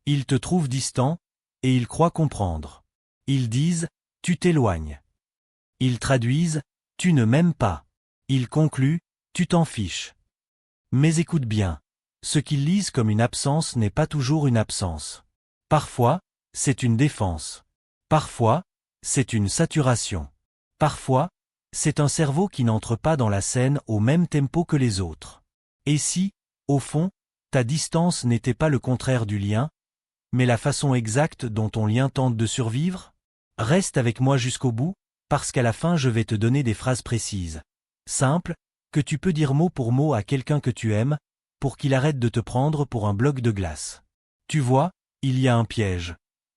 Ils te trouvent distant, et ils croient comprendre. Ils disent, tu t'éloignes. Ils traduisent, tu ne m'aimes pas. Ils concluent, tu t'en fiches. Mais écoute bien. Ce qu'ils lisent comme une absence n'est pas toujours une absence. Parfois, c'est une défense. Parfois, c'est une saturation. Parfois, c'est un cerveau qui n'entre pas dans la scène au même tempo que les autres. Et si, au fond, ta distance n'était pas le contraire du lien, mais la façon exacte dont ton lien tente de survivre? Reste avec moi jusqu'au bout, parce qu'à la fin je vais te donner des phrases précises, simples, que tu peux dire mot pour mot à quelqu'un que tu aimes, pour qu'il arrête de te prendre pour un bloc de glace. Tu vois, il y a un piège.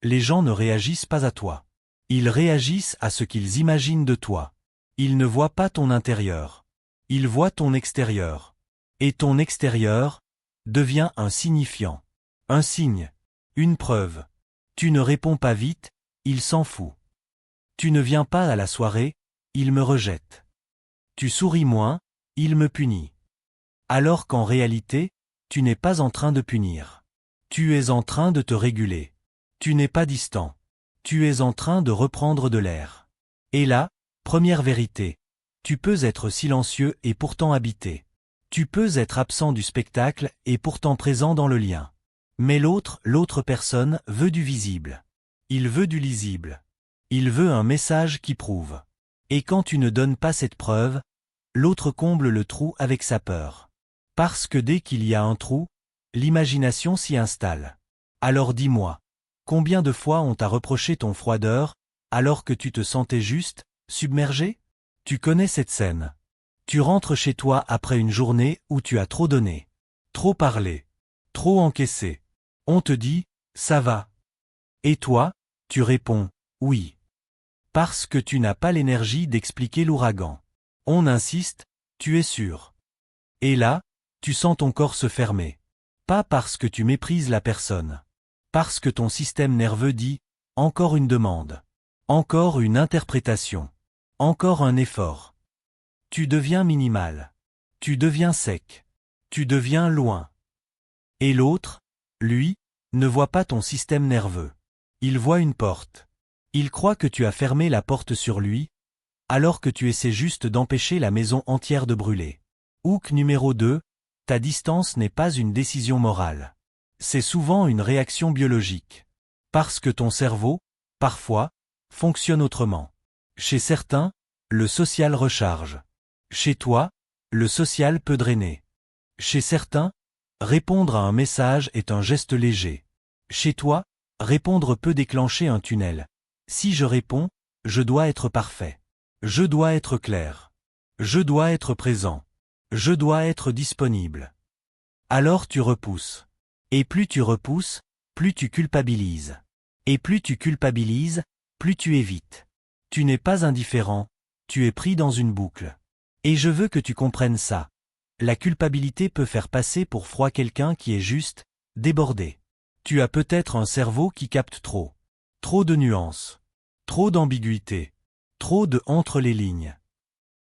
Les gens ne réagissent pas à toi. Ils réagissent à ce qu'ils imaginent de toi. Ils ne voient pas ton intérieur. Ils voient ton extérieur. Et ton extérieur devient un signifiant. Un signe. Une preuve. Tu ne réponds pas vite, il s'en fout. Tu ne viens pas à la soirée, il me rejette. Tu souris moins, il me punit. Alors qu'en réalité, tu n'es pas en train de punir. Tu es en train de te réguler. Tu n'es pas distant. Tu es en train de reprendre de l'air. Et là, première vérité, tu peux être silencieux et pourtant habité. Tu peux être absent du spectacle et pourtant présent dans le lien. Mais l'autre personne veut du visible. Il veut du lisible. Il veut un message qui prouve. Et quand tu ne donnes pas cette preuve, l'autre comble le trou avec sa peur. Parce que dès qu'il y a un trou, l'imagination s'y installe. Alors dis-moi, combien de fois on t'a reproché ton froideur, alors que tu te sentais juste, submergé? Tu connais cette scène. Tu rentres chez toi après une journée où tu as trop donné, trop parlé, trop encaissé. On te dit, ça va. Et toi, tu réponds, oui. Parce que tu n'as pas l'énergie d'expliquer l'ouragan. On insiste, tu es sûr. Et là, tu sens ton corps se fermer. Pas parce que tu méprises la personne. Parce que ton système nerveux dit, encore une demande. Encore une interprétation. Encore un effort. Tu deviens minimal. Tu deviens sec. Tu deviens loin. Et l'autre, lui, ne voit pas ton système nerveux. Il voit une porte. Il croit que tu as fermé la porte sur lui, alors que tu essaies juste d'empêcher la maison entière de brûler. Hook numéro 2, ta distance n'est pas une décision morale. C'est souvent une réaction biologique. Parce que ton cerveau, parfois, fonctionne autrement. Chez certains, le social recharge. Chez toi, le social peut drainer. Chez certains, répondre à un message est un geste léger. Chez toi, répondre peut déclencher un tunnel. Si je réponds, je dois être parfait. Je dois être clair. Je dois être présent. Je dois être disponible. Alors tu repousses. Et plus tu repousses, plus tu culpabilises. Et plus tu culpabilises, plus tu évites. Tu n'es pas indifférent, tu es pris dans une boucle. Et je veux que tu comprennes ça. La culpabilité peut faire passer pour froid quelqu'un qui est juste, débordé. Tu as peut-être un cerveau qui capte trop. Trop de nuances. Trop d'ambiguïté. Trop de entre les lignes.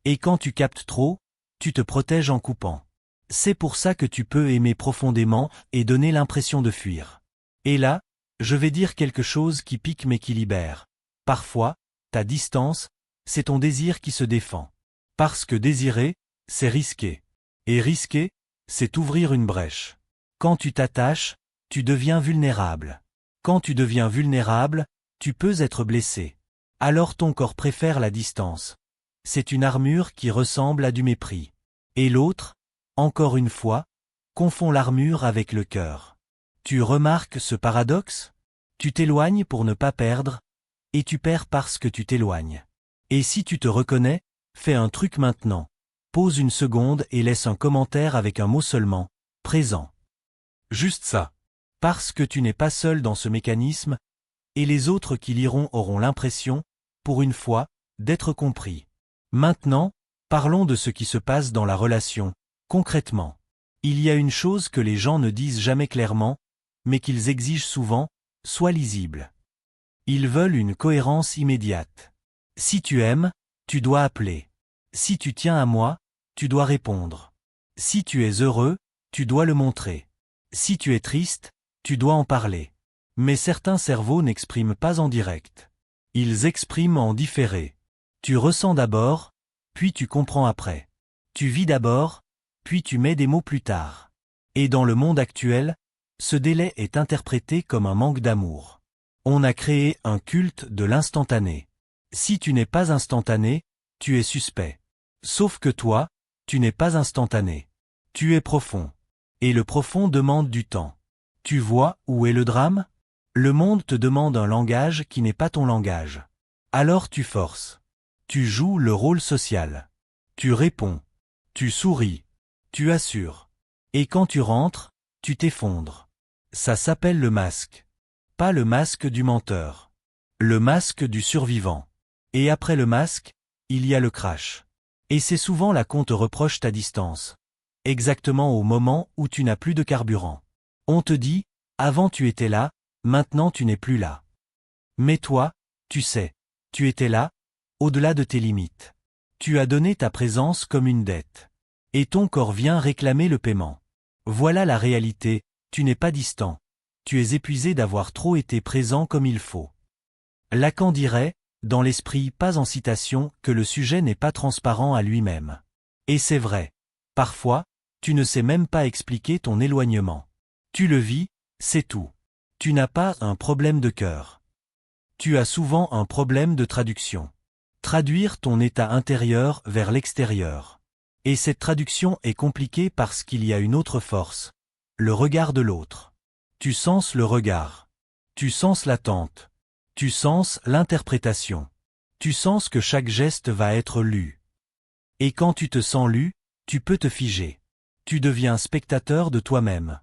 Et quand tu captes trop, tu te protèges en coupant. C'est pour ça que tu peux aimer profondément et donner l'impression de fuir. Et là, je vais dire quelque chose qui pique mais qui libère. Parfois, ta distance, c'est ton désir qui se défend. Parce que désirer, c'est risquer. Et risquer, c'est ouvrir une brèche. Quand tu t'attaches, tu deviens vulnérable. Quand tu deviens vulnérable, tu peux être blessé. Alors ton corps préfère la distance. C'est une armure qui ressemble à du mépris. Et l'autre, encore une fois, confond l'armure avec le cœur. Tu remarques ce paradoxe? Tu t'éloignes pour ne pas perdre, et tu perds parce que tu t'éloignes. Et si tu te reconnais, fais un truc maintenant. Pose une seconde et laisse un commentaire avec un mot seulement, présent. Juste ça. Parce que tu n'es pas seul dans ce mécanisme, et les autres qui liront auront l'impression, pour une fois, d'être compris. Maintenant, parlons de ce qui se passe dans la relation, concrètement. Il y a une chose que les gens ne disent jamais clairement, mais qu'ils exigent souvent, sois lisible. Ils veulent une cohérence immédiate. Si tu aimes, tu dois appeler. Si tu tiens à moi, tu dois répondre. Si tu es heureux, tu dois le montrer. Si tu es triste, tu dois en parler. Mais certains cerveaux n'expriment pas en direct. Ils expriment en différé. Tu ressens d'abord, puis tu comprends après. Tu vis d'abord, puis tu mets des mots plus tard. Et dans le monde actuel, ce délai est interprété comme un manque d'amour. On a créé un culte de l'instantané. Si tu n'es pas instantané, tu es suspect. Sauf que toi, tu n'es pas instantané. Tu es profond. Et le profond demande du temps. Tu vois où est le drame? Le monde te demande un langage qui n'est pas ton langage. Alors tu forces. Tu joues le rôle social. Tu réponds. Tu souris. Tu assures. Et quand tu rentres, tu t'effondres. Ça s'appelle le masque. Pas le masque du menteur. Le masque du survivant. Et après le masque, il y a le crash. Et c'est souvent là qu'on te reproche ta distance. Exactement au moment où tu n'as plus de carburant. On te dit, avant tu étais là, maintenant tu n'es plus là. Mais toi, tu sais, tu étais là, au-delà de tes limites. Tu as donné ta présence comme une dette. Et ton corps vient réclamer le paiement. Voilà la réalité, tu n'es pas distant. Tu es épuisé d'avoir trop été présent comme il faut. Lacan dirait, dans l'esprit pas en citation, que le sujet n'est pas transparent à lui-même. Et c'est vrai. Parfois, tu ne sais même pas expliquer ton éloignement. Tu le vis, c'est tout. Tu n'as pas un problème de cœur. Tu as souvent un problème de traduction. Traduire ton état intérieur vers l'extérieur. Et cette traduction est compliquée parce qu'il y a une autre force. Le regard de l'autre. Tu senses le regard. Tu senses l'attente. Tu senses l'interprétation. Tu sens que chaque geste va être lu. Et quand tu te sens lu, tu peux te figer. Tu deviens spectateur de toi-même.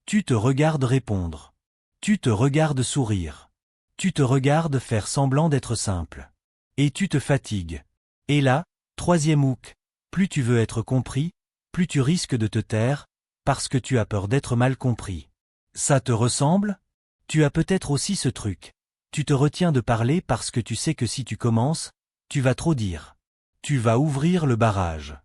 Tu te regardes répondre. Tu te regardes sourire. Tu te regardes faire semblant d'être simple. Et tu te fatigues. Et là, troisième hook, plus tu veux être compris, plus tu risques de te taire, parce que tu as peur d'être mal compris. Ça te ressemble? Tu as peut-être aussi ce truc. Tu te retiens de parler parce que tu sais que si tu commences, tu vas trop dire. Tu vas ouvrir le barrage.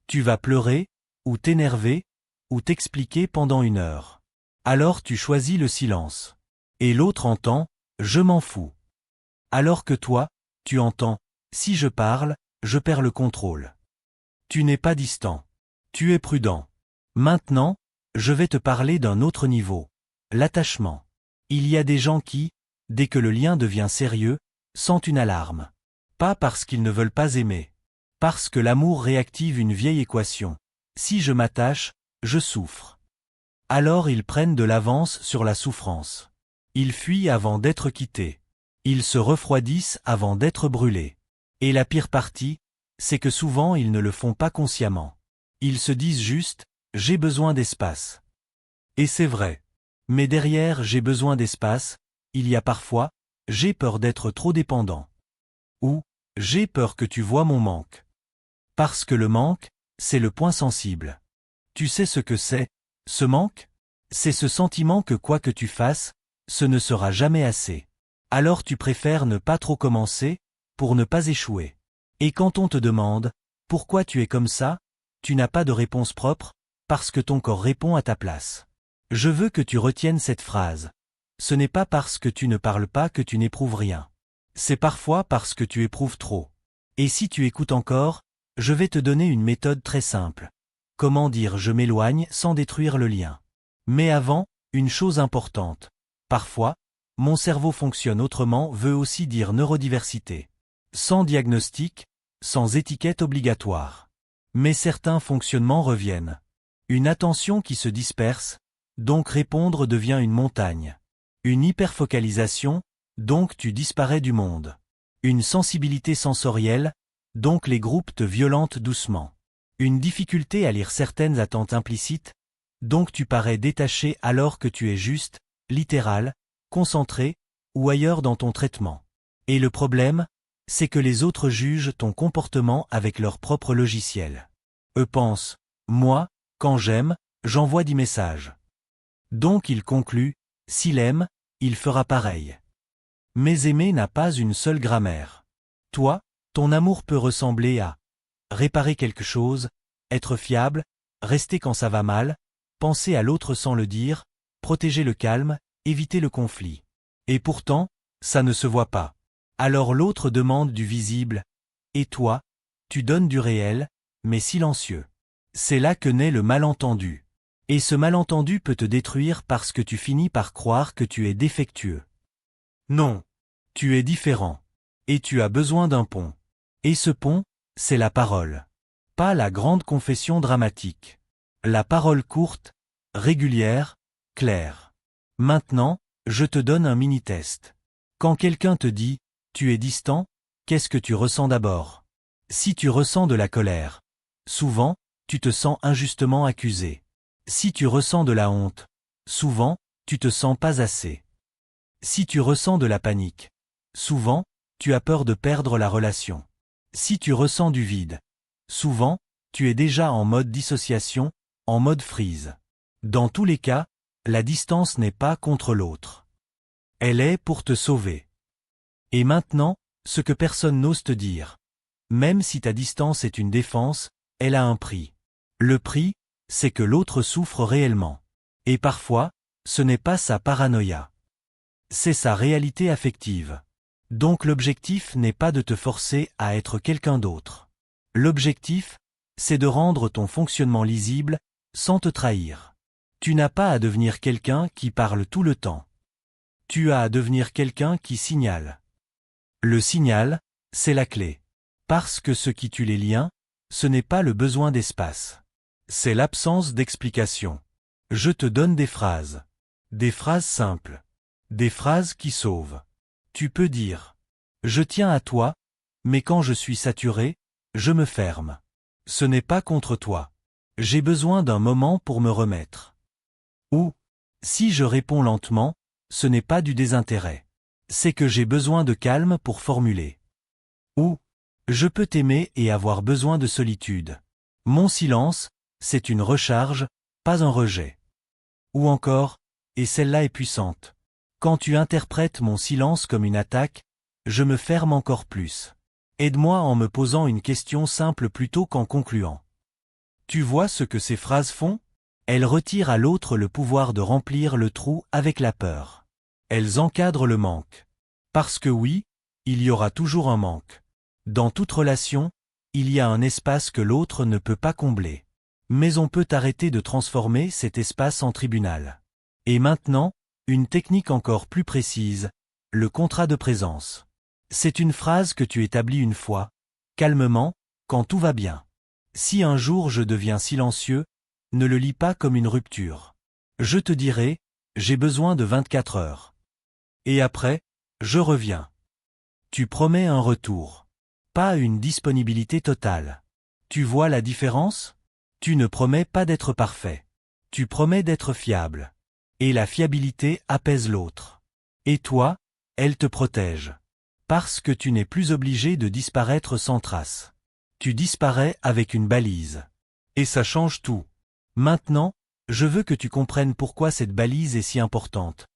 Tu vas pleurer, ou t'énerver, ou t'expliquer pendant 1 heure. Alors tu choisis le silence. Et l'autre entend, je m'en fous. Alors que toi, tu entends, si je parle, je perds le contrôle. Tu n'es pas distant. Tu es prudent. Maintenant, je vais te parler d'un autre niveau. L'attachement. Il y a des gens qui, dès que le lien devient sérieux, sentent une alarme. Pas parce qu'ils ne veulent pas aimer. Parce que l'amour réactive une vieille équation. Si je m'attache, je souffre. Alors ils prennent de l'avance sur la souffrance. Ils fuient avant d'être quittés. Ils se refroidissent avant d'être brûlés. Et la pire partie, c'est que souvent ils ne le font pas consciemment. Ils se disent juste, j'ai besoin d'espace. Et c'est vrai. Mais derrière j'ai besoin d'espace, il y a parfois, j'ai peur d'être trop dépendant. Ou, j'ai peur que tu vois mon manque. Parce que le manque, c'est le point sensible. Tu sais ce que c'est, ce manque? C'est ce sentiment que quoi que tu fasses, ce ne sera jamais assez. Alors tu préfères ne pas trop commencer, pour ne pas échouer. Et quand on te demande, pourquoi tu es comme ça, tu n'as pas de réponse propre, parce que ton corps répond à ta place. Je veux que tu retiennes cette phrase. Ce n'est pas parce que tu ne parles pas que tu n'éprouves rien. C'est parfois parce que tu éprouves trop. Et si tu écoutes encore, je vais te donner une méthode très simple. Comment dire je m'éloigne sans détruire le lien. Mais avant, une chose importante. Parfois, mon cerveau fonctionne autrement veut aussi dire neurodiversité. Sans diagnostic, sans étiquette obligatoire. Mais certains fonctionnements reviennent. Une attention qui se disperse, donc répondre devient une montagne. Une hyperfocalisation, donc tu disparais du monde. Une sensibilité sensorielle, donc les groupes te violentent doucement. Une difficulté à lire certaines attentes implicites, donc tu parais détaché alors que tu es juste, littéral, concentré, ou ailleurs dans ton traitement. Et le problème, c'est que les autres jugent ton comportement avec leur propre logiciel. Eux pensent, moi, quand j'aime, j'envoie 10 messages. Donc il conclut, s'il aime, il fera pareil. Mais aimer n'a pas une seule grammaire. Toi, ton amour peut ressembler à réparer quelque chose, être fiable, rester quand ça va mal, penser à l'autre sans le dire, protéger le calme, éviter le conflit. Et pourtant, ça ne se voit pas. Alors l'autre demande du visible, et toi, tu donnes du réel, mais silencieux. C'est là que naît le malentendu. Et ce malentendu peut te détruire parce que tu finis par croire que tu es défectueux. Non. Tu es différent. Et tu as besoin d'un pont. Et ce pont, c'est la parole. Pas la grande confession dramatique. La parole courte, régulière, claire. Maintenant, je te donne un mini-test. Quand quelqu'un te dit « tu es distant », qu'est-ce que tu ressens d'abord? Si tu ressens de la colère, souvent, tu te sens injustement accusé. Si tu ressens de la honte, souvent, tu te sens pas assez. Si tu ressens de la panique, souvent, tu as peur de perdre la relation. Si tu ressens du vide, souvent, tu es déjà en mode dissociation, en mode freeze. Dans tous les cas, la distance n'est pas contre l'autre. Elle est pour te sauver. Et maintenant, ce que personne n'ose te dire. Même si ta distance est une défense, elle a un prix. Le prix, c'est que l'autre souffre réellement. Et parfois, ce n'est pas sa paranoïa. C'est sa réalité affective. Donc l'objectif n'est pas de te forcer à être quelqu'un d'autre. L'objectif, c'est de rendre ton fonctionnement lisible, sans te trahir. Tu n'as pas à devenir quelqu'un qui parle tout le temps. Tu as à devenir quelqu'un qui signale. Le signal, c'est la clé. Parce que ce qui tue les liens, ce n'est pas le besoin d'espace. C'est l'absence d'explication. Je te donne des phrases. Des phrases simples. Des phrases qui sauvent. Tu peux dire « Je tiens à toi, mais quand je suis saturé, je me ferme. Ce n'est pas contre toi. J'ai besoin d'un moment pour me remettre. » Ou « Si je réponds lentement, ce n'est pas du désintérêt. C'est que j'ai besoin de calme pour formuler. » Ou « Je peux t'aimer et avoir besoin de solitude. Mon silence, c'est une recharge, pas un rejet. » Ou encore « Et celle-là est puissante. Quand tu interprètes mon silence comme une attaque, je me ferme encore plus. Aide-moi en me posant une question simple plutôt qu'en concluant. » Tu vois ce que ces phrases font? Elles retirent à l'autre le pouvoir de remplir le trou avec la peur. Elles encadrent le manque. Parce que oui, il y aura toujours un manque. Dans toute relation, il y a un espace que l'autre ne peut pas combler. Mais on peut arrêter de transformer cet espace en tribunal. Et maintenant, une technique encore plus précise, le contrat de présence. C'est une phrase que tu établis une fois, calmement, quand tout va bien. Si un jour je deviens silencieux, ne le lis pas comme une rupture. Je te dirai, j'ai besoin de 24 heures. Et après, je reviens. Tu promets un retour. Pas une disponibilité totale. Tu vois la différence? Tu ne promets pas d'être parfait. Tu promets d'être fiable. Et la fiabilité apaise l'autre. Et toi, elle te protège. Parce que tu n'es plus obligé de disparaître sans trace. Tu disparais avec une balise. Et ça change tout. Maintenant, je veux que tu comprennes pourquoi cette balise est si importante.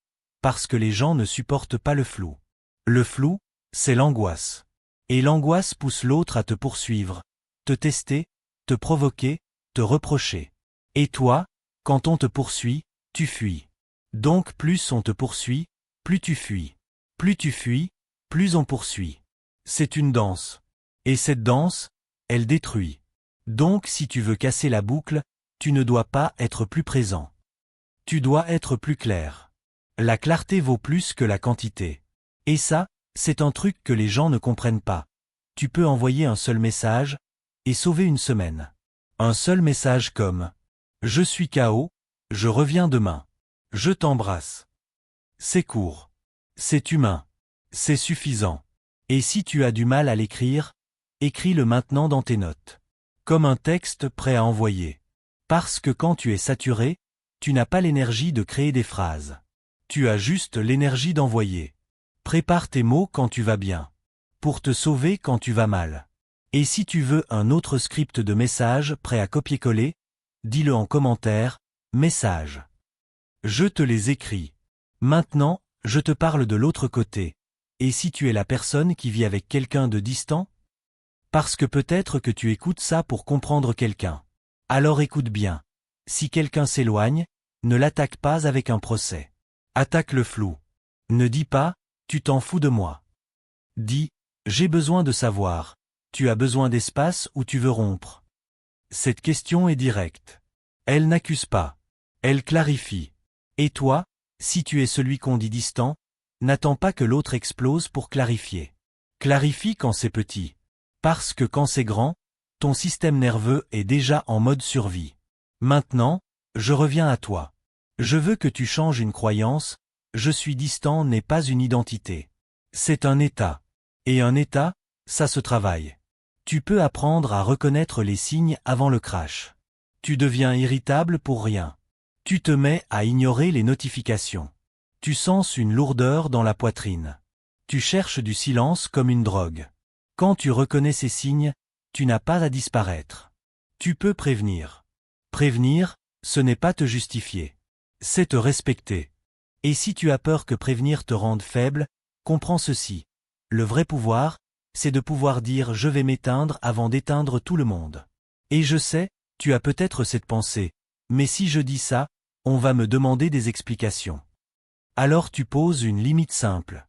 Parce que les gens ne supportent pas le flou. Le flou, c'est l'angoisse. Et l'angoisse pousse l'autre à te poursuivre, te tester, te provoquer, te reprocher. Et toi, quand on te poursuit, tu fuis. Donc plus on te poursuit, plus tu fuis. Plus tu fuis, plus on poursuit. C'est une danse. Et cette danse, elle détruit. Donc si tu veux casser la boucle, tu ne dois pas être plus présent. Tu dois être plus clair. La clarté vaut plus que la quantité. Et ça, c'est un truc que les gens ne comprennent pas. Tu peux envoyer un seul message, et sauver une semaine. Un seul message comme « Je suis KO, je reviens demain. Je t'embrasse. » C'est court. C'est humain. C'est suffisant. Et si tu as du mal à l'écrire, écris-le maintenant dans tes notes. Comme un texte prêt à envoyer. Parce que quand tu es saturé, tu n'as pas l'énergie de créer des phrases. Tu as juste l'énergie d'envoyer. Prépare tes mots quand tu vas bien. Pour te sauver quand tu vas mal. Et si tu veux un autre script de message prêt à copier-coller, dis-le en commentaire, message. Je te les écris. Maintenant, je te parle de l'autre côté. Et si tu es la personne qui vit avec quelqu'un de distant? Parce que peut-être que tu écoutes ça pour comprendre quelqu'un. Alors écoute bien. Si quelqu'un s'éloigne, ne l'attaque pas avec un procès. Attaque le flou. Ne dis pas, tu t'en fous de moi. Dis, j'ai besoin de savoir, tu as besoin d'espace ou tu veux rompre. Cette question est directe. Elle n'accuse pas. Elle clarifie. Et toi, si tu es celui qu'on dit distant, n'attends pas que l'autre explose pour clarifier. Clarifie quand c'est petit. Parce que quand c'est grand, ton système nerveux est déjà en mode survie. Maintenant, je reviens à toi. Je veux que tu changes une croyance, je suis distant n'est pas une identité. C'est un état. Et un état, ça se travaille. Tu peux apprendre à reconnaître les signes avant le crash. Tu deviens irritable pour rien. Tu te mets à ignorer les notifications. Tu sens une lourdeur dans la poitrine. Tu cherches du silence comme une drogue. Quand tu reconnais ces signes, tu n'as pas à disparaître. Tu peux prévenir. Prévenir, ce n'est pas te justifier. C'est te respecter. Et si tu as peur que prévenir te rende faible, comprends ceci. Le vrai pouvoir, c'est de pouvoir dire je vais m'éteindre avant d'éteindre tout le monde. Et je sais, tu as peut-être cette pensée, mais si je dis ça, on va me demander des explications. Alors tu poses une limite simple.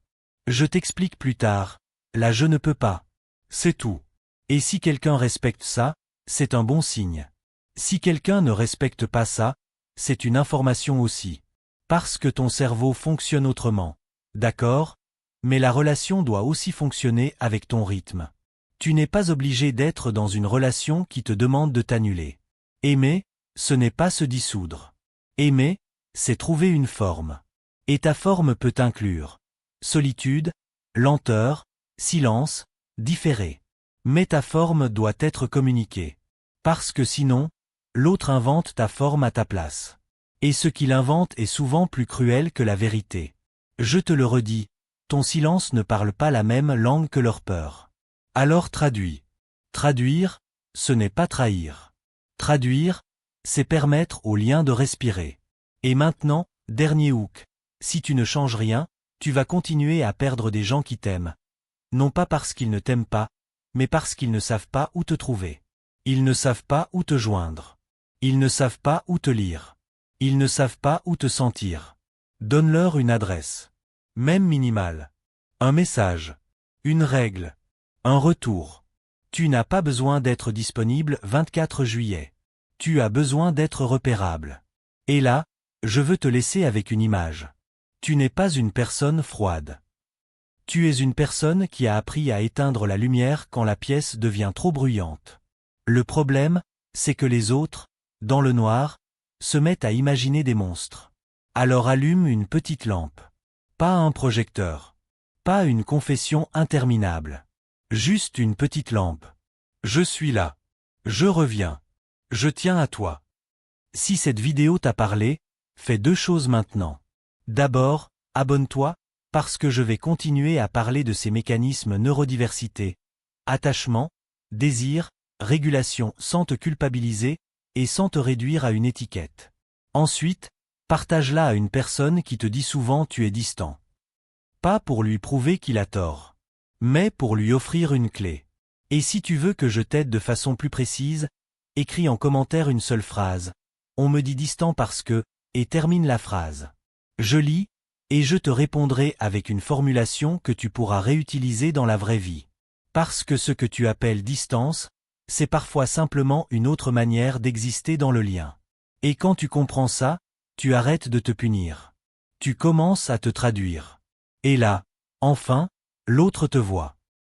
Je t'explique plus tard, là je ne peux pas. C'est tout. Et si quelqu'un respecte ça, c'est un bon signe. Si quelqu'un ne respecte pas ça, c'est une information aussi. Parce que ton cerveau fonctionne autrement. D'accord ? Mais la relation doit aussi fonctionner avec ton rythme. Tu n'es pas obligé d'être dans une relation qui te demande de t'annuler. Aimer, ce n'est pas se dissoudre. Aimer, c'est trouver une forme. Et ta forme peut inclure solitude, lenteur, silence, différé. Mais ta forme doit être communiquée. Parce que sinon, l'autre invente ta forme à ta place. Et ce qu'il invente est souvent plus cruel que la vérité. Je te le redis, ton silence ne parle pas la même langue que leur peur. Alors traduis. Traduire, ce n'est pas trahir. Traduire, c'est permettre au lien de respirer. Et maintenant, dernier hook. Si tu ne changes rien, tu vas continuer à perdre des gens qui t'aiment. Non pas parce qu'ils ne t'aiment pas, mais parce qu'ils ne savent pas où te trouver. Ils ne savent pas où te joindre. Ils ne savent pas où te lire. Ils ne savent pas où te sentir. Donne-leur une adresse. Même minimale. Un message. Une règle. Un retour. Tu n'as pas besoin d'être disponible 24 juillet. Tu as besoin d'être repérable. Et là, je veux te laisser avec une image. Tu n'es pas une personne froide. Tu es une personne qui a appris à éteindre la lumière quand la pièce devient trop bruyante. Le problème, c'est que les autres, dans le noir, se mettent à imaginer des monstres. Alors allume une petite lampe. Pas un projecteur. Pas une confession interminable. Juste une petite lampe. Je suis là. Je reviens. Je tiens à toi. Si cette vidéo t'a parlé, fais deux choses maintenant. D'abord, abonne-toi, parce que je vais continuer à parler de ces mécanismes neurodiversité, attachement, désir, régulation sans te culpabiliser et sans te réduire à une étiquette. Ensuite, partage-la à une personne qui te dit souvent tu es distant. Pas pour lui prouver qu'il a tort, mais pour lui offrir une clé. Et si tu veux que je t'aide de façon plus précise, écris en commentaire une seule phrase. On me dit distant parce que, et termine la phrase. Je lis, et je te répondrai avec une formulation que tu pourras réutiliser dans la vraie vie. Parce que ce que tu appelles distance, c'est parfois simplement une autre manière d'exister dans le lien. Et quand tu comprends ça, tu arrêtes de te punir. Tu commences à te traduire. Et là, enfin, l'autre te voit.